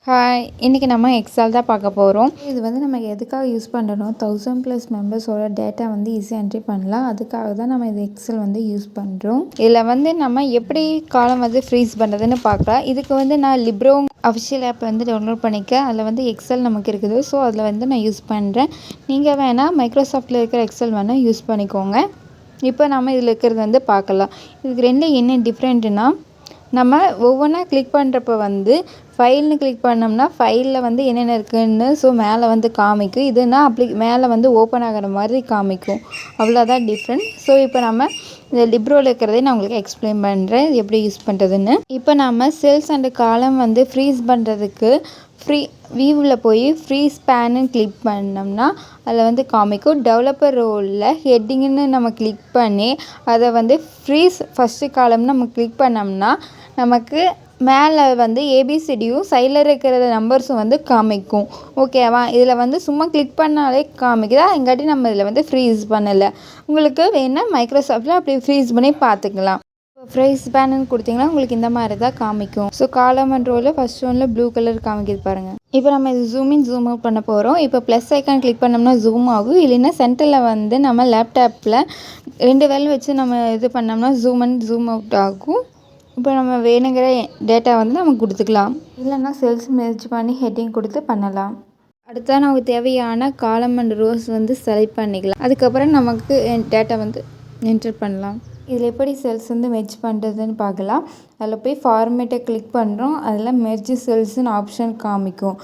Hi, இன்றைக்கி நம்ம XL தான் பார்க்க போகிறோம். இது வந்து நம்ம எதுக்காக யூஸ் பண்ணுறோம், 1000+ மெம்பர்ஸோட டேட்டா வந்து ஈஸியாக என்ட்ரி பண்ணலாம். அதுக்காக தான் நம்ம இது எக்ஸல் வந்து யூஸ் பண்ணுறோம். இதில் வந்து நம்ம எப்படி காலம் வந்து ஃப்ரீஸ் பண்ணுறதுன்னு பார்க்கலாம். இதுக்கு வந்து நான் லிப்ரோ அஃபிஷியல் ஆப் வந்து டவுன்லோட் பண்ணிக்க. அதில் வந்து எக்ஸல் நமக்கு இருக்குது. ஸோ அதில் வந்து நான் யூஸ் பண்ணுறேன். நீங்கள் வேணால் மைக்ரோசாஃப்ட்டில் இருக்கிற எக்ஸல் வேணால் யூஸ் பண்ணிக்கோங்க. இப்போ நம்ம இதில் இருக்கிறது வந்து பார்க்கலாம். இதுக்கு ரெண்டு என்ன டிஃப்ரெண்ட்டுனா, நம்ம ஒவ்வொன்றா கிளிக் பண்ணுறப்ப வந்து ஃபைல்னு கிளிக் பண்ணோம்னா ஃபைலில் வந்து என்னென்ன இருக்குதுன்னு மேலே வந்து காமிக்கும். இதுனா மேலே வந்து ஓப்பன் ஆகிற மாதிரி காமிக்கும். அவ்வளோதான் டிஃப்ரெண்ட். இப்போ நம்ம இந்த லிப்ரோவில் இருக்கிறதே நான் உங்களுக்கு எக்ஸ்பிளைன் பண்ணுறேன் இது எப்படி யூஸ் பண்ணுறதுன்னு. இப்போ நம்ம செல்ஸ் அண்டு காலம் வந்து ஃப்ரீஸ் பண்ணுறதுக்கு வியூவில் போய் ஃப்ரீஸ் பேன்னு கிளிக் பண்ணோம்னா அதில் வந்து காமிக்கும். டெவலப்பர் ரோலில் ஹெட்டிங்னு நம்ம கிளிக் பண்ணி அதை வந்து ஃப்ரீஸ் ஃபஸ்ட்டு காலம்னு நம்ம கிளிக் பண்ணோம்னா நமக்கு மேலே வந்து ஏபிசிடியும் சைடில் இருக்கிற நம்பர்ஸும் வந்து காமிக்கும். ஓகேவா? இதில் வந்து சும்மா கிளிக் பண்ணாலே காமிக்குதா, எங்காட்டி நம்ம இதில் வந்து ஃப்ரீஸ் பண்ணலை. உங்களுக்கு வேணால் மைக்ரோசாஃப்ட்டில் அப்படி ஃப்ரீஸ் பண்ணி பார்த்துக்கலாம். இப்போ ஃப்ரீஸ் பேனுன்னு கொடுத்தீங்கன்னா உங்களுக்கு இந்த மாதிரி தான் காமிக்கும். காலம் அண்ட் ரோவில் ஃபஸ்ட் ஒன்றில் ப்ளூ கலர் காமிக்குது பாருங்கள். இப்போ நம்ம இது ஜூம் அவுட் பண்ண போகிறோம். இப்போ ப்ளஸ் ஐக்கான் கிளிக் பண்ணோம்னா ஜூம் ஆகும். இல்லைன்னா சென்டரில் வந்து நம்ம லேப்டாப்பில் 2 விரல் வச்சு நம்ம இது பண்ணோம்னா ஜூம் அண்ட் ஜூம் அவுட் ஆகும். இப்போ நம்ம வேணுங்கிற டேட்டா வந்து நம்ம கொடுத்துக்கலாம். இல்லைன்னா செல்ஸ் மெர்ஜ் பண்ணி ஹெட்டிங் கொடுத்து பண்ணலாம். அடுத்தா நமக்கு தேவையான காலம் அண்ட் ரோஸ் வந்து செலக்ட் பண்ணிக்கலாம். அதுக்கப்புறம் நமக்கு டேட்டா வந்து என்டர் பண்ணலாம். இதில் எப்படி செல்ஸ் வந்து மெர்ஜ் பண்ணுறதுன்னு பார்க்கலாம். அதில் போய் ஃபார்மேட்டை கிளிக் பண்ணுறோம். அதில் மெர்ஜ் செல்ஸ்னு ஆப்ஷன் காமிக்கும்.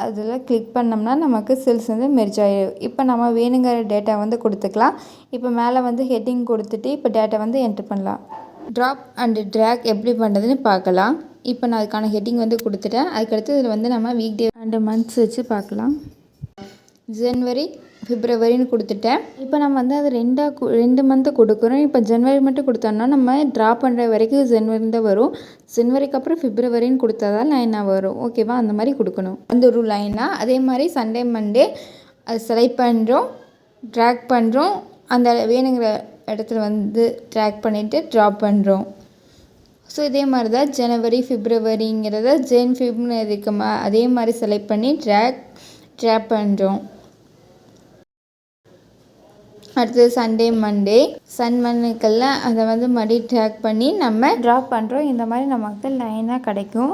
அதில் கிளிக் பண்ணோம்னா நமக்கு செல்ஸ் வந்து மெர்ஜ் ஆகிடும். இப்போ நம்ம வேணுங்கிற டேட்டா வந்து கொடுத்துக்கலாம். இப்போ மேலே வந்து ஹெட்டிங் கொடுத்துட்டு இப்போ டேட்டா வந்து என்டர் பண்ணலாம். ட்ராப் அண்டு ட்ராக் எப்படி பண்ணுறதுன்னு பார்க்கலாம். இப்போ நான் அதுக்கான ஹெட்டிங் வந்து கொடுத்துட்டேன். அதுக்கடுத்து இதில் வந்து நம்ம வீக் டே அண்டு மந்த்ஸ் வச்சு பார்க்கலாம். ஜனவரி பிப்ரவரின்னு கொடுத்துட்டேன். இப்போ நம்ம வந்து அது 2 மந்த்து கொடுக்குறோம். இப்போ ஜனவரி மட்டும் கொடுத்தோம்னா நம்ம ட்ராப் பண்ணுற வரைக்கும் ஜனவரி தான் வரும். ஜனவரிக்கு அப்புறம் பிப்ரவரின்னு கொடுத்தா தான் லைனாக வரும். ஓகேவா? அந்த மாதிரி கொடுக்கணும். அந்த ஒரு லைனாக அதே மாதிரி சண்டே மண்டே அது செலக்ட் பண்ணுறோம், ட்ராக் பண்ணுறோம். அந்த வேணுங்கிற இடத்துல வந்து ட்ராக் பண்ணிவிட்டு ட்ராப் பண்ணுறோம். இதே மாதிரி தான் ஜனவரி பிப்ரவரிங்கிறத ஃபிப்னு இருக்குமா அதே மாதிரி செலக்ட் பண்ணி ட்ராப் பண்ணுறோம். அடுத்தது சண்டே மண்டே மண்ணுக்கெல்லாம் அதை வந்து மறுபடியும் ட்ராக் பண்ணி நம்ம ட்ராப் பண்ணுறோம். இந்த மாதிரி நமக்கு லைனாக கிடைக்கும்.